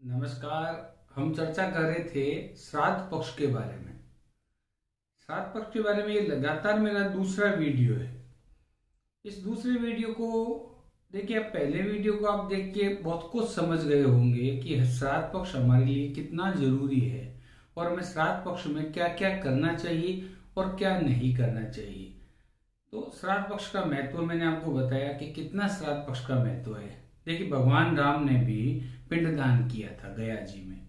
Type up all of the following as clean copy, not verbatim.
नमस्कार। हम चर्चा कर रहे थे श्राद्ध पक्ष के बारे में। श्राद्ध पक्ष के बारे में ये लगातार मेरा दूसरा वीडियो है। इस दूसरे वीडियो को देखिए, आप पहले वीडियो को आप देख के बहुत कुछ समझ गए होंगे कि श्राद्ध पक्ष हमारे लिए कितना जरूरी है और हमें श्राद्ध पक्ष में क्या क्या करना चाहिए और क्या नहीं करना चाहिए। तो श्राद्ध पक्ष का महत्व मैंने आपको बताया कि कितना श्राद्ध पक्ष का महत्व है। देखिए, भगवान राम ने भी पिंडदान किया था गया जी में,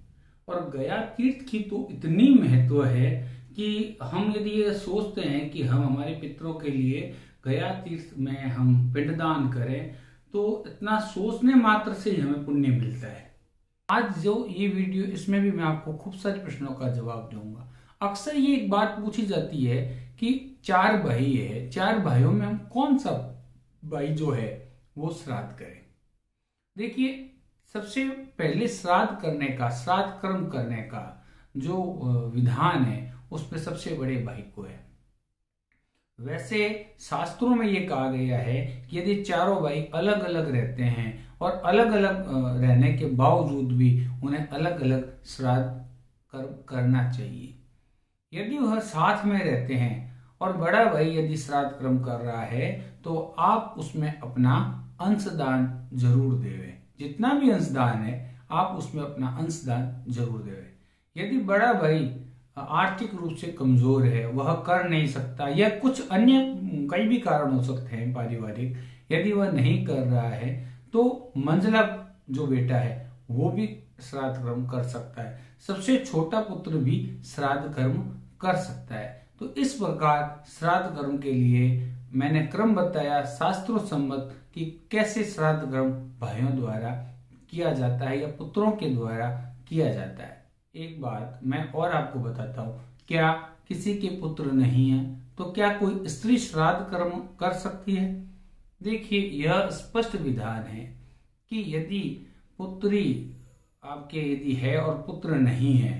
और गया तीर्थ की तो इतनी महत्व है कि हम यदि ये सोचते हैं कि हम हमारे पितरों के लिए गया तीर्थ में हम पिंडदान करें तो इतना सोचने मात्र से ही हमें पुण्य मिलता है। आज जो ये वीडियो, इसमें भी मैं आपको खूब सारे प्रश्नों का जवाब दूंगा। अक्सर ये एक बात पूछी जाती है कि 4 भाई है, 4 भाइयों में हम कौन सा भाई जो है वो श्राद्ध करें। देखिए, सबसे पहले श्राद्ध करने का, श्राद्ध कर्म करने का जो विधान है उसमें सबसे बड़े भाई को है। वैसे शास्त्रों में ये कहा गया है कि यदि चारों भाई अलग अलग रहते हैं और अलग अलग रहने के बावजूद भी उन्हें अलग अलग श्राद्ध कर्म करना चाहिए। यदि वह साथ में रहते हैं और बड़ा भाई यदि श्राद्ध कर्म कर रहा है तो आप उसमें अपना अंशदान जरूर देवे। जितना भी अंशदान है आप उसमें अपना अंशदान जरूर देवे। यदि बड़ा भाई आर्थिक रूप से कमजोर है, वह कर नहीं सकता, या कुछ अन्य कई भी कारण हो सकते हैं पारिवारिक, यदि वह नहीं कर रहा है तो मंझला जो बेटा है वो भी श्राद्ध कर्म कर सकता है। सबसे छोटा पुत्र भी श्राद्ध कर्म कर सकता है। तो इस प्रकार श्राद्ध कर्म के लिए मैंने क्रम बताया शास्त्रों सम्मत कि कैसे श्राद्ध कर्म भाइयों द्वारा किया जाता है या पुत्रों के द्वारा किया जाता है। एक बात मैं और आपको बताता हूँ, क्या किसी के पुत्र नहीं है तो क्या कोई स्त्री श्राद्ध कर्म कर सकती है? देखिए, यह स्पष्ट विधान है कि यदि पुत्री आपके यदि है और पुत्र नहीं है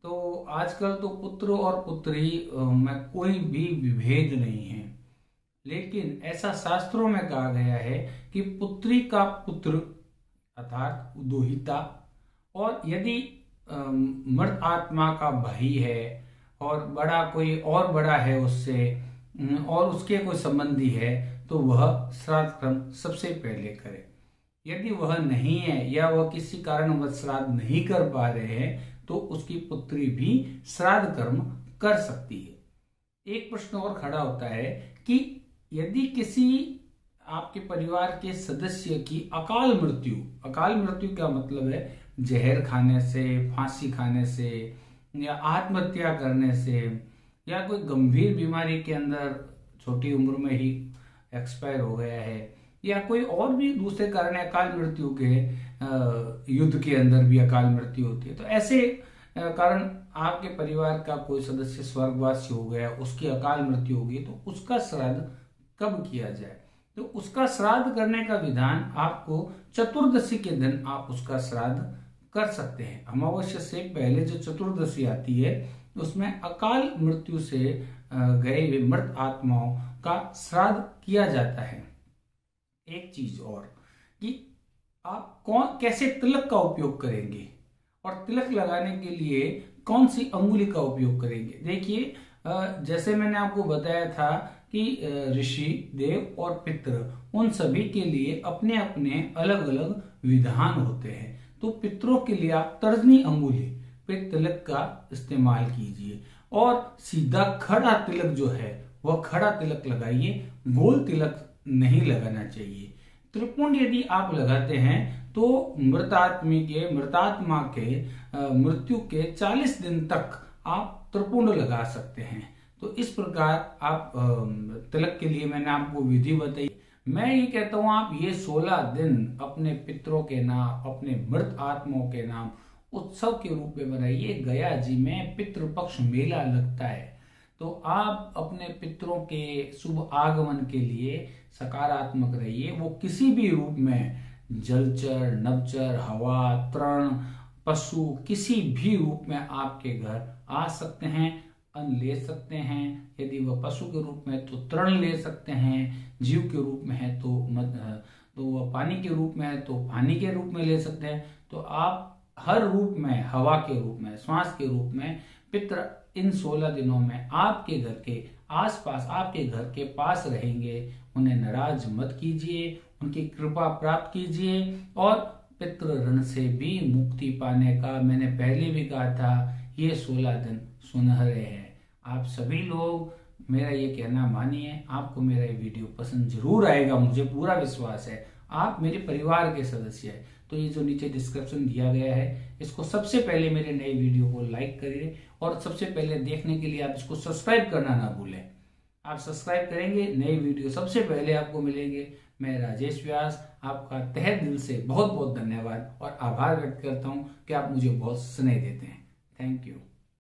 तो आजकल तो पुत्र और पुत्री में कोई भी विभेद नहीं है, लेकिन ऐसा शास्त्रों में कहा गया है कि पुत्री का पुत्र अर्थात दुहिता, और यदि मर्द आत्मा का भाई है और बड़ा कोई और बड़ा है उससे और उसके कोई संबंधी है तो वह श्राद्ध कर्म सबसे पहले करे। यदि वह नहीं है या वह किसी कारणवश श्राद्ध नहीं कर पा रहे हैं तो उसकी पुत्री भी श्राद्ध कर्म कर सकती है। एक प्रश्न और खड़ा होता है कि यदि किसी आपके परिवार के सदस्य की अकाल मृत्यु का मतलब है जहर खाने से, फांसी खाने से, या आत्महत्या करने से, या कोई गंभीर बीमारी के अंदर छोटी उम्र में ही एक्सपायर हो गया है, या कोई और भी दूसरे कारण अकाल मृत्यु के युद्ध के अंदर भी अकाल मृत्यु होती है, तो ऐसे कारण आपके परिवार का कोई सदस्य स्वर्गवासी हो गया, उसकी अकाल मृत्यु हो गई, तो उसका श्राद्ध कब किया जाए? तो उसका श्राद्ध करने का विधान आपको चतुर्दशी के दिन आप उसका श्राद्ध कर सकते हैं। अमावस्या से पहले जो चतुर्दशी आती है उसमें अकाल मृत्यु से गए हुए मृत आत्माओं का श्राद्ध किया जाता है। एक चीज और कि आप कैसे तिलक का उपयोग करेंगे और तिलक लगाने के लिए कौन सी अंगुली का उपयोग करेंगे। देखिए, जैसे मैंने आपको बताया था कि ऋषि, देव और पितृ, उन सभी के लिए अपने अपने अलग अलग विधान होते हैं। तो पितरों के लिए आप तर्जनी अंगुली पे तिलक का इस्तेमाल कीजिए और सीधा खड़ा तिलक जो है वह खड़ा तिलक लगाइए, गोल तिलक नहीं लगाना चाहिए। त्रिपुंड यदि आप लगाते हैं तो मृतात्मा के मृत्यु के 40 दिन तक आप त्रिपुंड लगा सकते हैं। तो इस प्रकार आप तिलक के लिए मैंने आपको विधि बताई। मैं ये कहता हूं, आप ये 16 दिन अपने पितरों के नाम, अपने मृत आत्माओं के नाम उत्सव के रूप में बनाइए। गया जी में पितृपक्ष मेला लगता है, तो आप अपने पितरों के शुभ आगमन के लिए सकारात्मक रहिए। वो किसी भी रूप में, जलचर, नभचर, हवा, तृण, पशु, किसी भी रूप में आपके घर आ सकते हैं, अन्न ले सकते हैं। यदि वह पशु के रूप में तो तृण ले सकते हैं, जीव के रूप में है तो वह पानी के रूप में है तो पानी के रूप में ले सकते हैं। तो आप हर रूप में, हवा के रूप में, श्वास के रूप में पितृ इन 16 दिनों में आपके घर के आसपास, आपके घर के पास रहेंगे। उन्हें नाराज मत कीजिए, उनकी कृपा प्राप्त कीजिए और पितृ ऋण से भी मुक्ति पाने का मैंने पहले भी कहा था, ये 16 दिन सुनहरे हैं। आप सभी लोग मेरा ये कहना मानिए, आपको मेरा ये वीडियो पसंद जरूर आएगा, मुझे पूरा विश्वास है। आप मेरे परिवार के सदस्य हैं, तो ये जो नीचे डिस्क्रिप्शन दिया गया है, इसको सबसे पहले मेरे नए वीडियो को लाइक करिए और सबसे पहले देखने के लिए आप इसको सब्सक्राइब करना ना भूलें। आप सब्सक्राइब करेंगे, नए वीडियो सबसे पहले आपको मिलेंगे। मैं राजेश व्यास आपका तहे दिल से बहुत बहुत धन्यवाद और आभार व्यक्त करता हूं कि आप मुझे बहुत स्नेह देते हैं। Thank you.